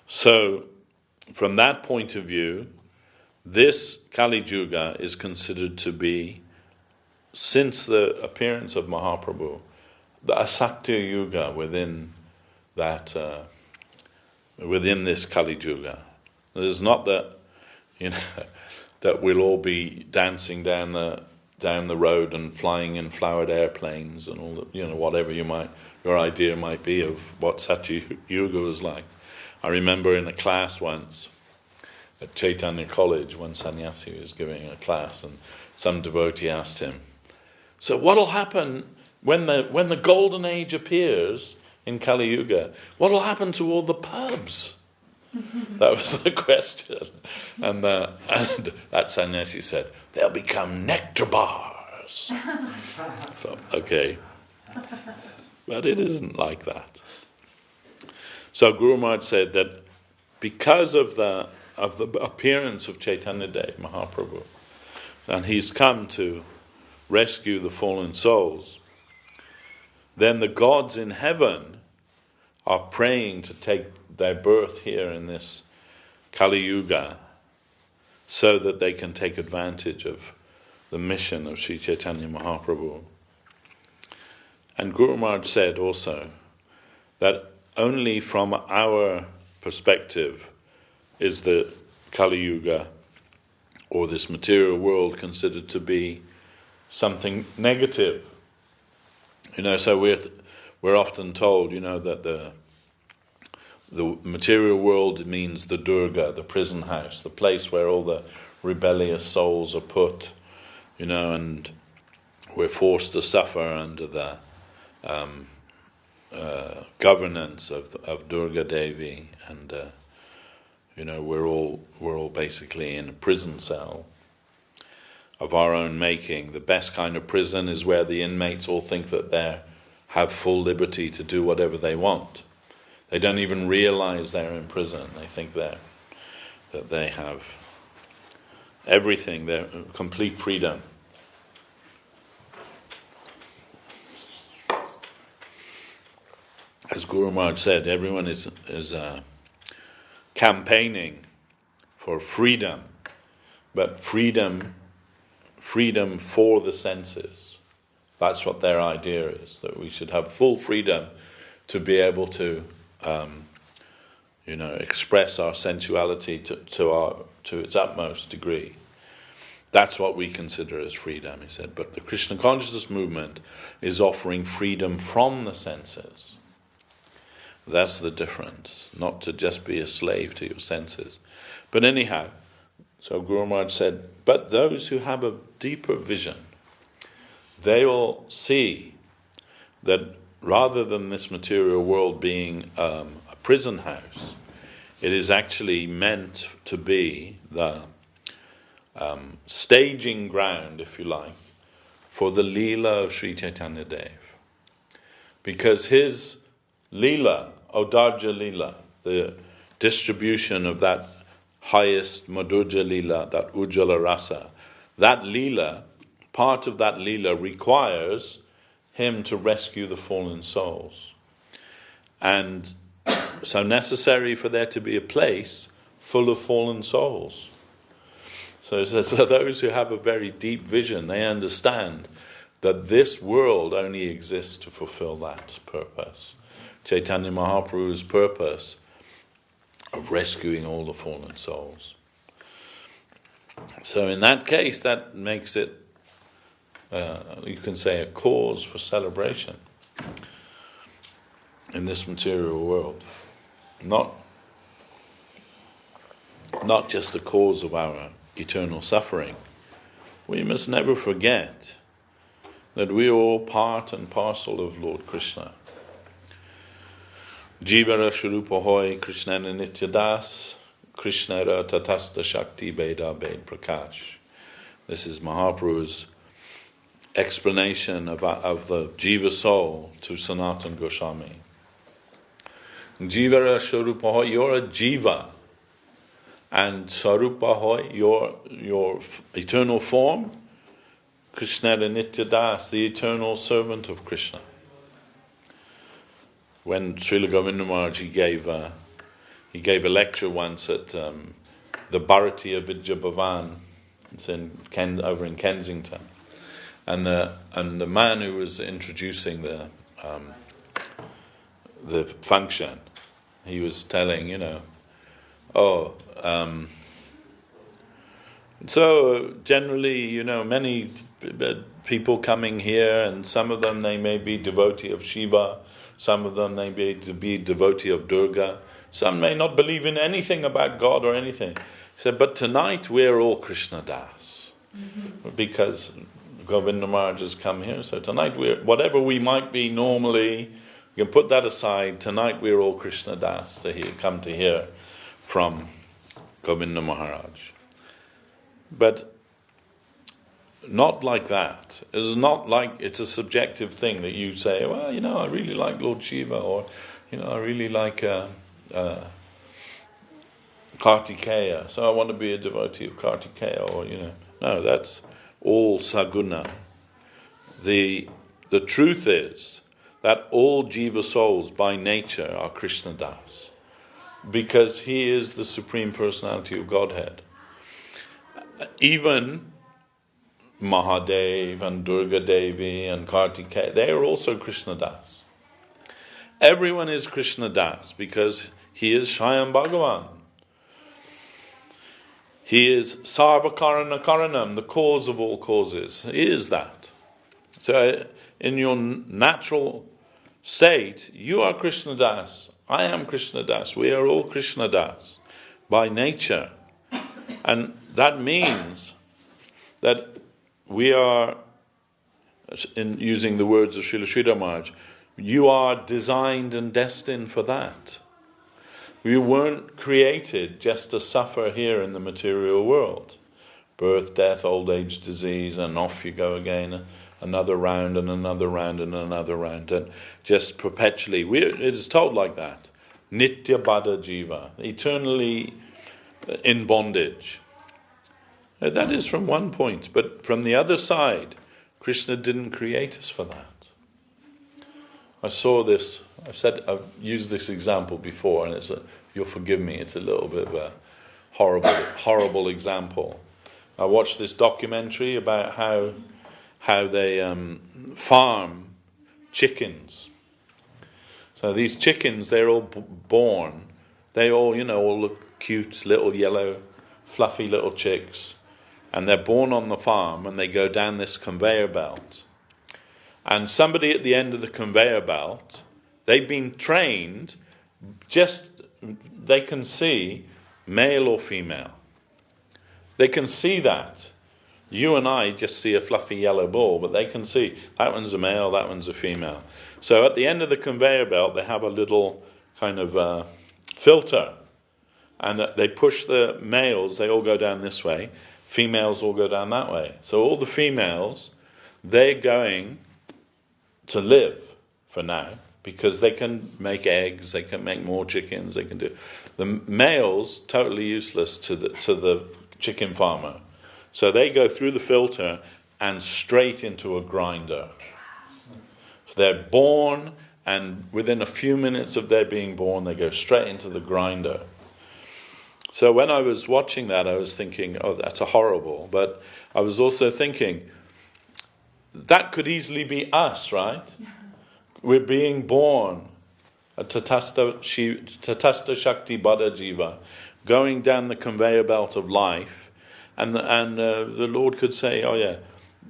So, from that point of view, this Kali Yuga is considered to be, since the appearance of Mahaprabhu, the Asatya Yuga within this Kali Yuga. It is not that that we'll all be dancing down the road and flying in flowered airplanes and all that, whatever your idea might be of what Satya Yuga was like. I remember in a class once at Chaitanya College, one sannyasi was giving a class, and some devotee asked him, "So what'll happen when the golden age appears in Kali Yuga? What'll happen to all the pubs?" That was the question. And that sannyasi said, "They'll become nectar bars." So, okay. But it isn't like that. So Guru Maharaj said that because of the appearance of Chaitanya Dev, Mahaprabhu, and he's come to rescue the fallen souls, then the gods in heaven are praying to take their birth here in this Kali Yuga so that they can take advantage of the mission of Sri Chaitanya Mahaprabhu. And Guru Maharaj said also that only from our perspective is the Kali Yuga or this material world considered to be something negative. So we're often told, that the material world means the Durga, the prison house, the place where all the rebellious souls are put, and we're forced to suffer under the governance of Durga Devi, and we're all basically in a prison cell of our own making. The best kind of prison is where the inmates all think that they have full liberty to do whatever they want. They don't even realize they're in prison. They think that they have everything, their complete freedom. As Guru Maharaj said, everyone is campaigning for freedom, but freedom for the senses. That's what their idea is, that we should have full freedom to be able to express our sensuality to its utmost degree. That's what we consider as freedom, he said. But the Krishna consciousness movement is offering freedom from the senses. That's the difference, not to just be a slave to your senses. But anyhow, so Guru Maharaj said, but those who have a deeper vision, they will see that rather than this material world being a prison house, it is actually meant to be the staging ground, if you like, for the Leela of Sri Chaitanya Dev. Because his Leela, Audarja Leela, the distribution of that highest Madhurja Leela, that Ujjala Rasa, that Leela, part of that Leela requires him to rescue the fallen souls. And so necessary for there to be a place full of fallen souls. So those who have a very deep vision, they understand that this world only exists to fulfill that purpose. Chaitanya Mahaprabhu's purpose of rescuing all the fallen souls. So in that case, that makes it, you can say, a cause for celebration in this material world. Not just a cause of our eternal suffering. We must never forget that we are all part and parcel of Lord Krishna. Jivara Shurupa Hoy Krishnana Nityadas Krishnara Tatasta Shakti Beda Bed Prakash. This is Mahaprabhu's explanation of the Jiva soul to Sanatana Goswami. Jivara Shurupa Hoy, you're a Jiva. And Sarupa Hoy, your eternal form, Krishnara Nityadas, the eternal servant of Krishna. When Srila Govinda Maharaj, he gave a lecture once at the Bharatiya Vidya Bhavan. It's over in Kensington, and the man who was introducing the function, he was telling, so generally, many people coming here, and some of them they may be devotee of Shiva. Some of them may be devotee of Durga. Some may not believe in anything about God or anything. He said, but tonight we're all Krishna Das. Mm-hmm. Because Govinda Maharaj has come here. So tonight, whatever we might be normally, you can put that aside. Tonight we're all Krishna Das come to hear from Govinda Maharaj. But not like that. It's not like it's a subjective thing that you say, well, I really like Lord Shiva, or, I really like Kartikeya, so I want to be a devotee of Kartikeya, or, No, that's all saguna. The truth is that all Jiva souls by nature are Krishna Das, because he is the Supreme Personality of Godhead. Even Mahadev and Durga Devi and Kartikeya, they are also Krishna Das. Everyone is Krishna Das because he is Swayam Bhagavan. He is Sarva Karana Karanam, the cause of all causes. He is that. So in your natural state, you are Krishna Das. I am Krishna Das. We are all Krishna Das by nature. And that means that we are, in using the words of Srila Sridhar Maharaj, you are designed and destined for that. We weren't created just to suffer here in the material world. Birth, death, old age, disease, and off you go again. Another round and another round and another round. And just perpetually, it is told like that. Nitya Bada Jiva, eternally in bondage. That is from one point, but from the other side, Krishna didn't create us for that. I saw this. I've used this example before, and you'll forgive me. It's a little bit of a horrible example. I watched this documentary about how they farm chickens. So these chickens, they're all born. They all look cute, little yellow, fluffy little chicks. And they're born on the farm, and they go down this conveyor belt. And somebody at the end of the conveyor belt, they've been trained, they can see male or female. They can see that. You and I just see a fluffy yellow ball, but they can see that one's a male, that one's a female. So at the end of the conveyor belt, they have a little kind of filter. And they push the males, they all go down this way. Females all go down that way. So all the females, they're going to live for now because they can make eggs, they can make more chickens, they can do. The males, totally useless to the chicken farmer. So they go through the filter and straight into a grinder. So they're born, and within a few minutes of their being born, they go straight into the grinder. So when I was watching that, I was thinking, oh, that's a horrible. But I was also thinking, that could easily be us, right? We're being born a Tatasta Shakti Bada Jiva, going down the conveyor belt of life, and the Lord could say, oh yeah,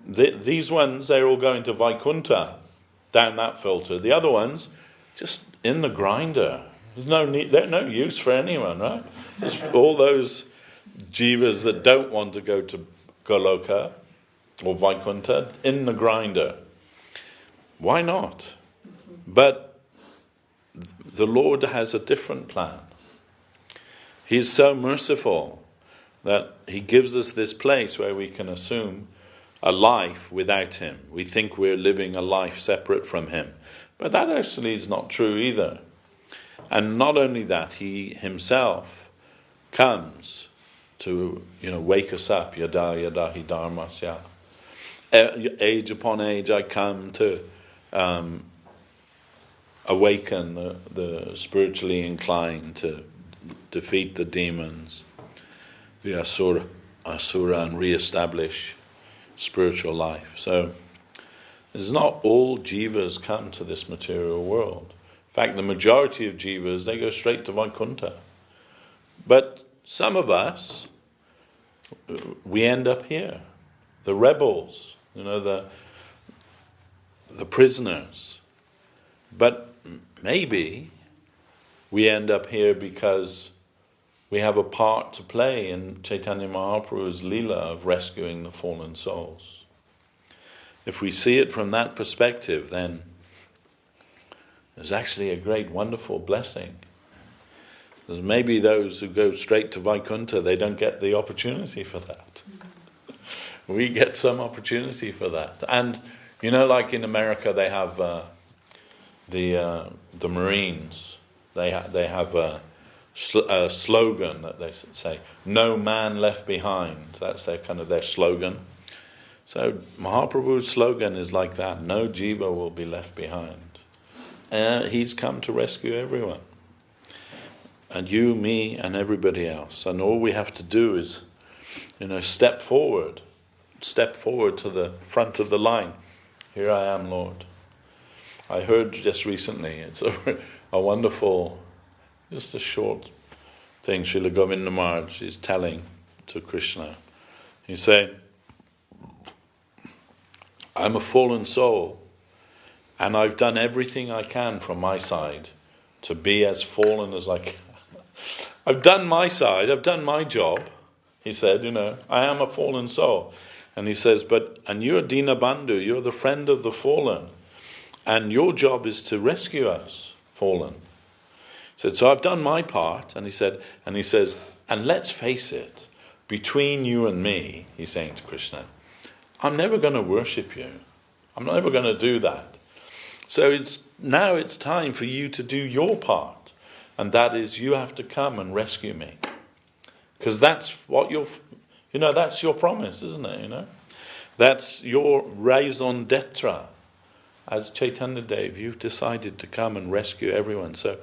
these ones, they're all going to Vaikuntha, down that filter. The other ones, just in the grinder. There's no need, they're no use for anyone, right? Just all those jivas that don't want to go to Goloka or Vaikuntha, in the grinder. Why not? But the Lord has a different plan. He's so merciful that He gives us this place where we can assume a life without Him. We think we're living a life separate from Him. But that actually is not true either. And not only that, He Himself comes to, wake us up. Yada yada hi dharmasya. Age upon age I come to awaken the spiritually inclined, to defeat the demons, the asura, and re-establish spiritual life. So it's not all jivas come to this material world. In fact, the majority of jivas, they go straight to Vaikuntha. But some of us, we end up here. The rebels, the prisoners. But maybe we end up here because we have a part to play in Chaitanya Mahaprabhu's Leela of rescuing the fallen souls. If we see it from that perspective, then there's actually a great, wonderful blessing. Because maybe those who go straight to Vaikuntha, they don't get the opportunity for that. We get some opportunity for that. And, like in America, they have the Marines. They have a slogan that they say, "No man left behind." That's their slogan. So Mahaprabhu's slogan is like that: no jiva will be left behind. He's come to rescue everyone, and you, me, and everybody else. And all we have to do is, step forward to the front of the line. Here I am, Lord. I heard just recently, it's a wonderful, just a short thing, Srila Govinda Maharaj is telling to Krishna. He's saying, I'm a fallen soul, and I've done everything I can from my side to be as fallen as I can. I've done my side, I've done my job. He said, I am a fallen soul. And he says, and you're Dina Bandhu, you're the friend of the fallen. And your job is to rescue us, fallen. He said, so I've done my part. And he says, and let's face it, between you and me, he's saying to Krishna, I'm never going to worship you. I'm never going to do that. So it's time for you to do your part. And that is, you have to come and rescue me. Because that's what that's your promise, isn't it? That's your raison d'etre. As Chaitanya Dev, you've decided to come and rescue everyone. So,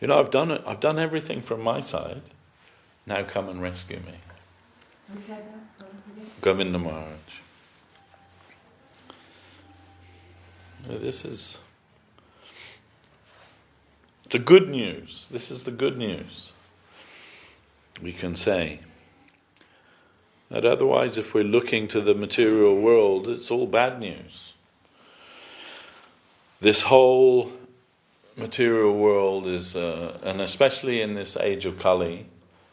I've done it. I've done everything from my side. Now come and rescue me. Who said that? Govinda Maharaj. This is the good news. This is the good news. We can say that otherwise, if we're looking to the material world, it's all bad news. This whole material world is, and especially in this age of Kali,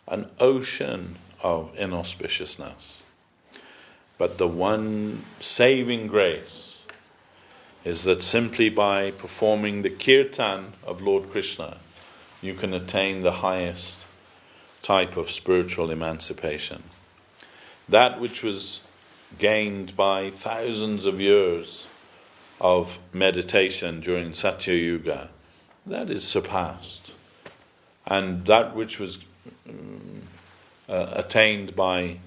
an ocean of inauspiciousness. But the one saving grace is that simply by performing the kirtan of Lord Krishna, you can attain the highest type of spiritual emancipation. That which was gained by thousands of years of meditation during Satya Yuga, that is surpassed. And that which was attained by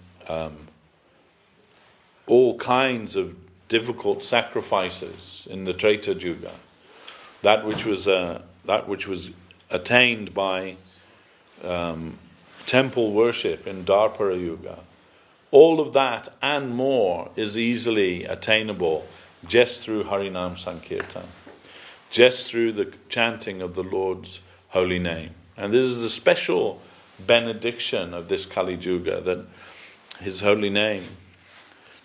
all kinds of difficult sacrifices in the Treta Yuga, that which was attained by temple worship in Dwapara Yuga, all of that and more is easily attainable just through Harinam Sankirtan, just through the chanting of the Lord's holy name. And this is a special benediction of this Kali Yuga, that his holy name,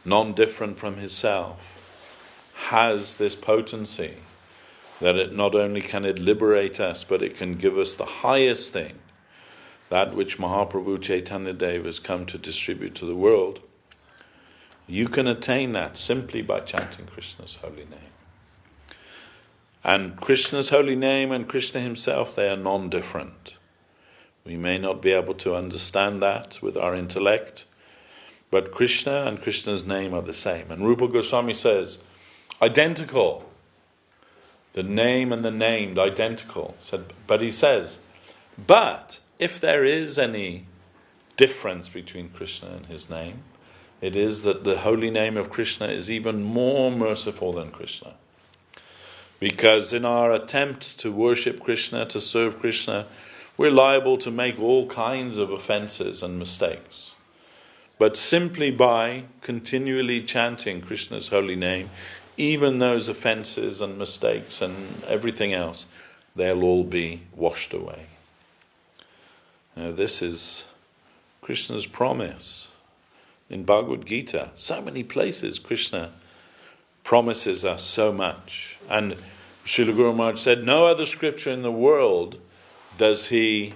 non-different from himself, has this potency, that it not only can it liberate us, but it can give us the highest thing, that which Mahaprabhu Chaitanya Dev has come to distribute to the world. You can attain that simply by chanting Krishna's holy name. And Krishna's holy name and Krishna himself, they are non-different. We may not be able to understand that with our intellect, but Krishna and Krishna's name are the same. And Rupa Goswami says, identical. The name and the named, identical. But he says, but if there is any difference between Krishna and his name, it is that the holy name of Krishna is even more merciful than Krishna. Because in our attempt to worship Krishna, to serve Krishna, we're liable to make all kinds of offenses and mistakes. But simply by continually chanting Krishna's holy name, even those offenses and mistakes and everything else, they'll all be washed away. Now, this is Krishna's promise in Bhagavad Gita. So many places Krishna promises us so much. And Srila Guru Maharaj said, no other scripture in the world does the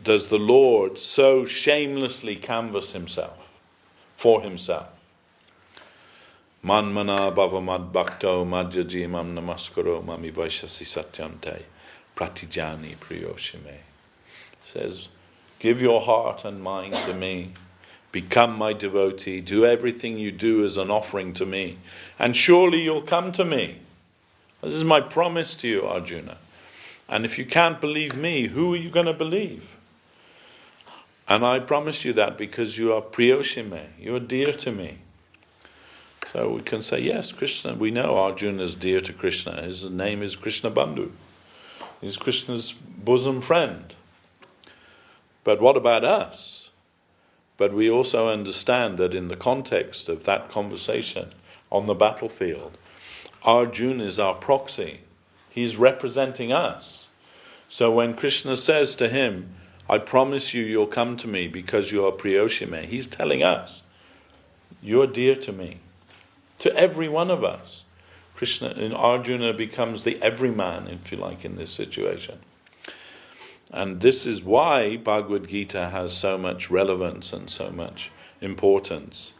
Lord so shamelessly canvass himself, for himself. Manmana bhavamad bhakto madhyaji mam namaskaro mami vaishasi satyante pratijani priyoshime. Says, give your heart and mind to me, become my devotee, do everything you do as an offering to me, and surely you'll come to me. This is my promise to you, Arjuna. And if you can't believe me, who are you going to believe? And I promise you that because you are priyoshime, you are dear to me. So we can say, yes, Krishna, we know Arjuna is dear to Krishna. His name is Krishna Bandhu. He's Krishna's bosom friend. But what about us? But we also understand that in the context of that conversation on the battlefield, Arjuna is our proxy. He's representing us. So when Krishna says to him, I promise you'll come to me because you are priyoshime, he's telling us, you're dear to me. To every one of us. Krishna and Arjuna becomes the everyman, if you like, in this situation. And this is why Bhagavad Gita has so much relevance and so much importance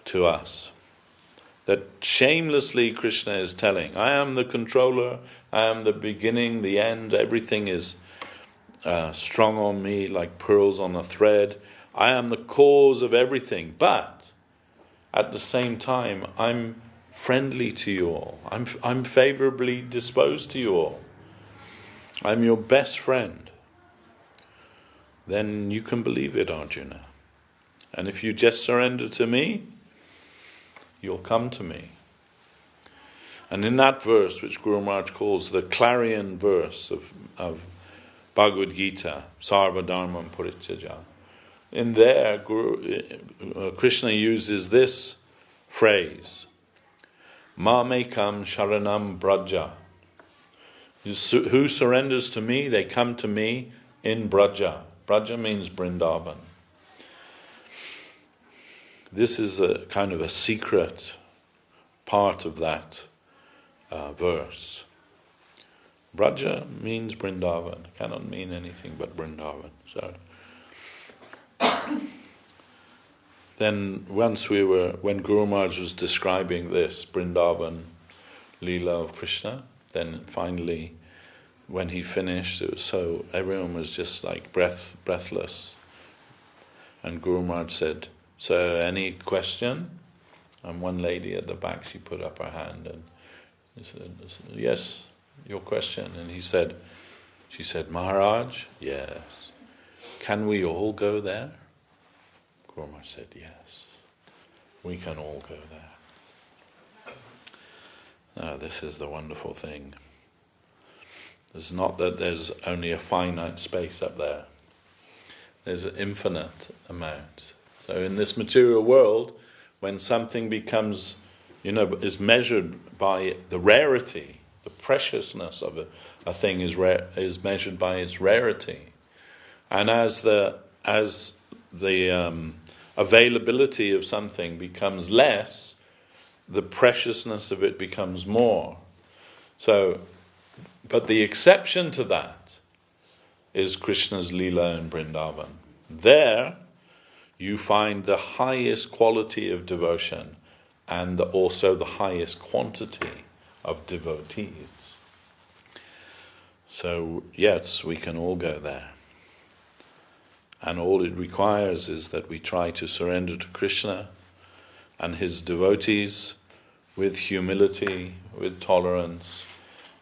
to us. That shamelessly Krishna is telling, I am the controller, I am the beginning, the end, everything is strung on me like pearls on a thread. I am the cause of everything, but at the same time, I'm friendly to you all. I'm favorably disposed to you all. I'm your best friend. Then you can believe it, Arjuna. And if you just surrender to me, you'll come to me. And in that verse, which Guru Maharaj calls the clarion verse of Bhagavad Gita, Sarva Dharmam Parityajya, in there, Krishna uses this phrase, Mamekam Sharanam Braja. Who surrenders to me, they come to me in Braja. Braja means Vrindavan. This is a kind of a secret part of that verse. Braja means Vrindavan. It cannot mean anything but Vrindavan. So then when Guru Maharaj was describing this Vrindavan Leela of Krishna, then finally when he finished, it was so everyone was just like breathless. And Guru Maharaj said, so any question? And one lady at the back, she put up her hand and he said, yes, your question. And she said, Maharaj, yes. Can we all go there? Guru Maharaj said, yes. We can all go there. Now, this is the wonderful thing. It's not that there's only a finite space up there. There's an infinite amount. So in this material world, when something becomes is measured by the rarity, the preciousness of a thing is measured by its rarity, and as the availability of something becomes less, the preciousness of it becomes more. So, but the exception to that is Krishna's Leela in Vrindavan. There, you find the highest quality of devotion and also the highest quantity of devotees. So, yes, we can all go there. And all it requires is that we try to surrender to Krishna and his devotees with humility, with tolerance,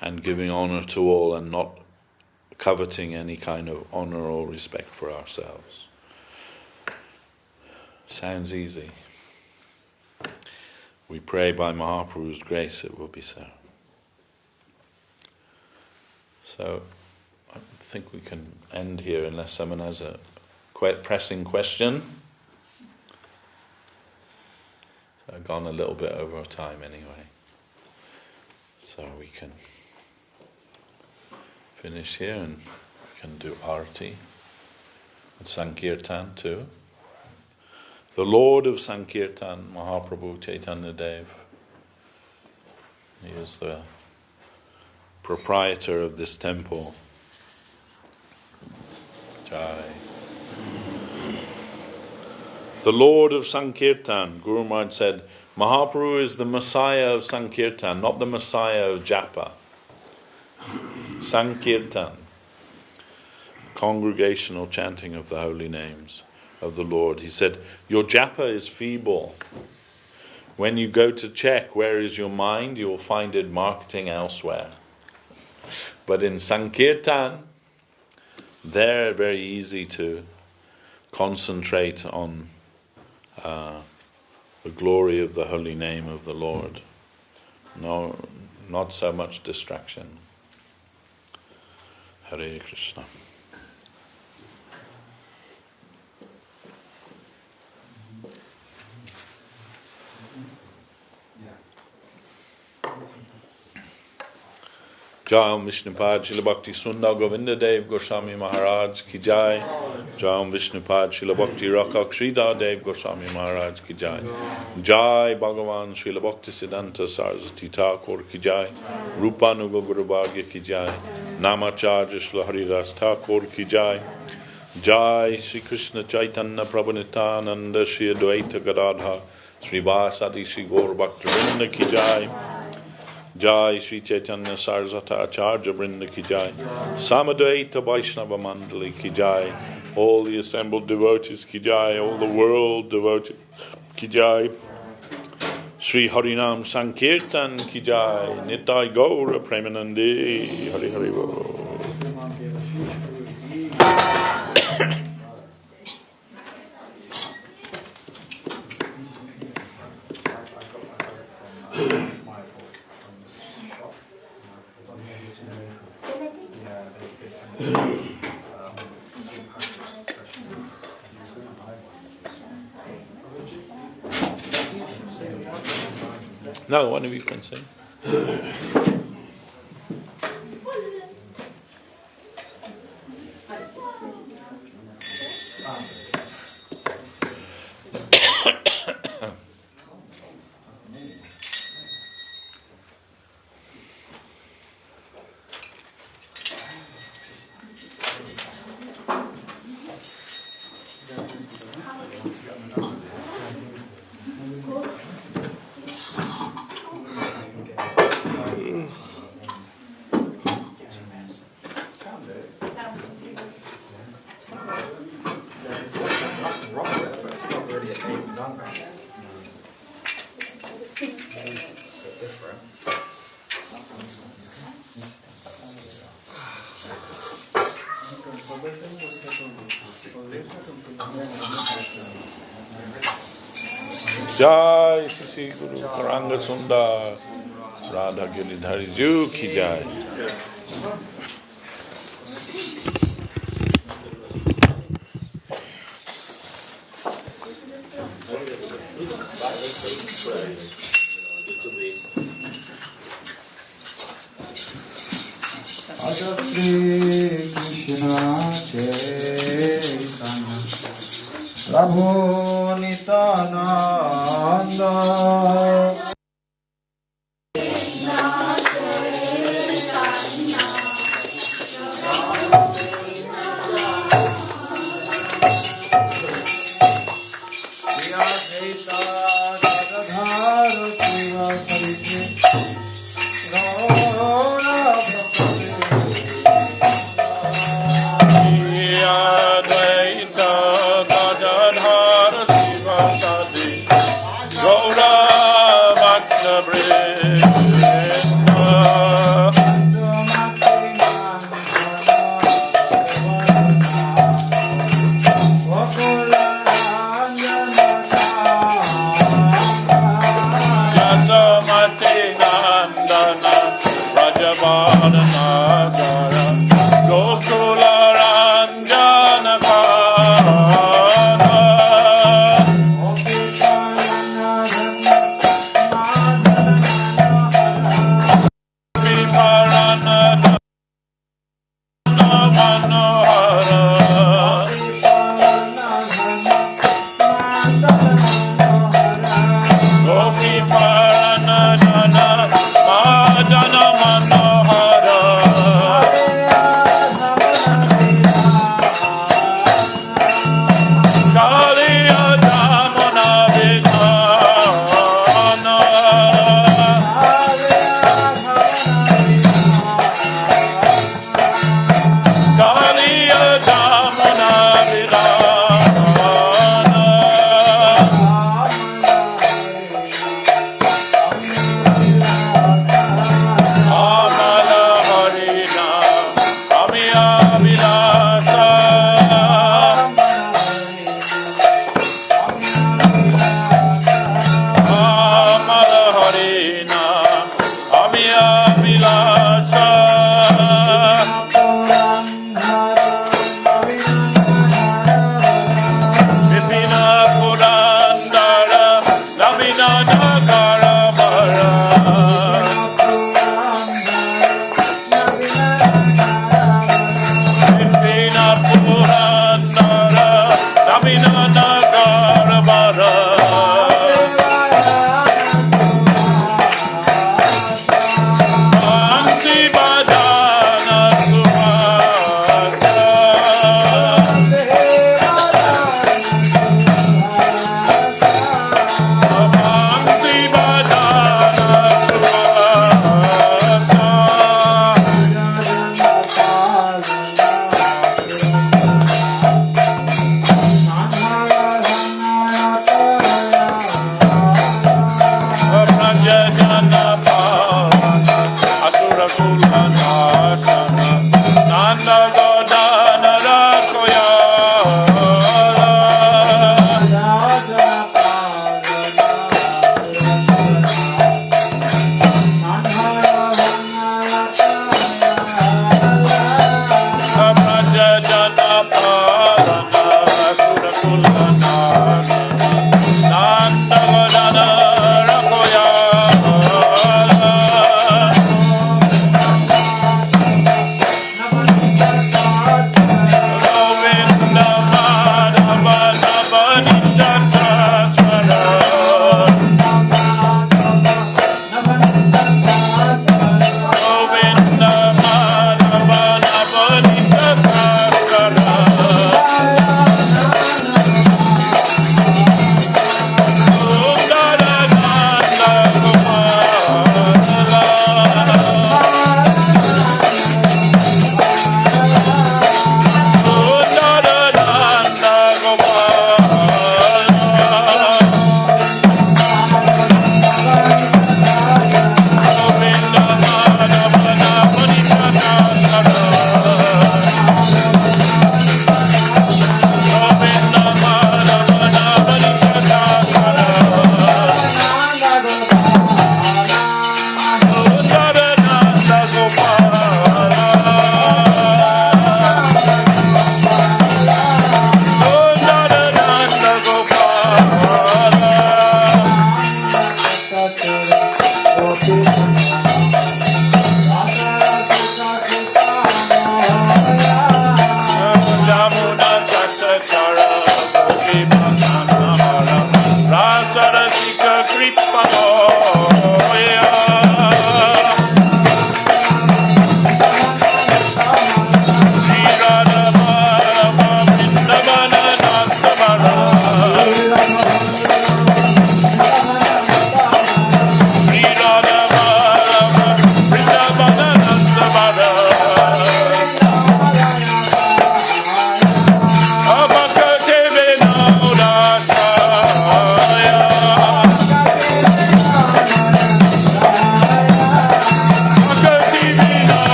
and giving honor to all and not coveting any kind of honor or respect for ourselves. Sounds easy. We pray by Mahaprabhu's grace it will be so. So I think we can end here unless someone has a quite pressing question. So I've gone a little bit over time anyway. So we can finish here and we can do Arati and Sankirtan too. The Lord of Sankirtan, Mahaprabhu Chaitanya Dev. He is the proprietor of this temple. Jai. The Lord of Sankirtan, Guru Maharaj said, Mahaprabhu is the Messiah of Sankirtan, not the Messiah of Japa. Sankirtan, congregational chanting of the holy names of the Lord. He said, your Japa is feeble. When you go to check where is your mind, you will find it marketing elsewhere. But in Sankirtan, they're very easy to concentrate on the glory of the holy name of the Lord. No, not so much distraction. Hare Krishna. Jai Om Vishnupad Srila Bhakti Sundar Govinda Dev Goswami Maharaj Ki Jai. Jai Om Vishnupad Srila Bhakti Rakak Sridhar Dev Goswami Maharaj Ki Jai. Jai Bhagavan Srila Bhakti Siddhanta Saraswati Thakur Ki Jai. Rupanuga Guru Bhagya Ki Jai. Namacharya Srila Haridas Thakur Ki Jai. Jai Shri Krishna Chaitanya Prabhu Nityananda Shri Advaita Gadadhar Sri Vasadi Shri Gaur Bhakta Vrinda Ki Jai. Jai Sri Chaitanya Saraswata Acharya Vrinda Ki Jai. Samadvaita Vaishnava Mandali Ki Jai. All the assembled devotees Ki Jai. All the world devotees Ki Jai. Sri Harinam Sankirtan Ki Jai. Nitai Gaura Premanande Hari Hari Bo. No, one of you can sing. Jai Shri Guru Karanga Sundar Radha Giridhari Ju Ki Jai. Shri Krishna Chaitanya Prabhu Nityananda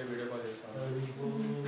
video call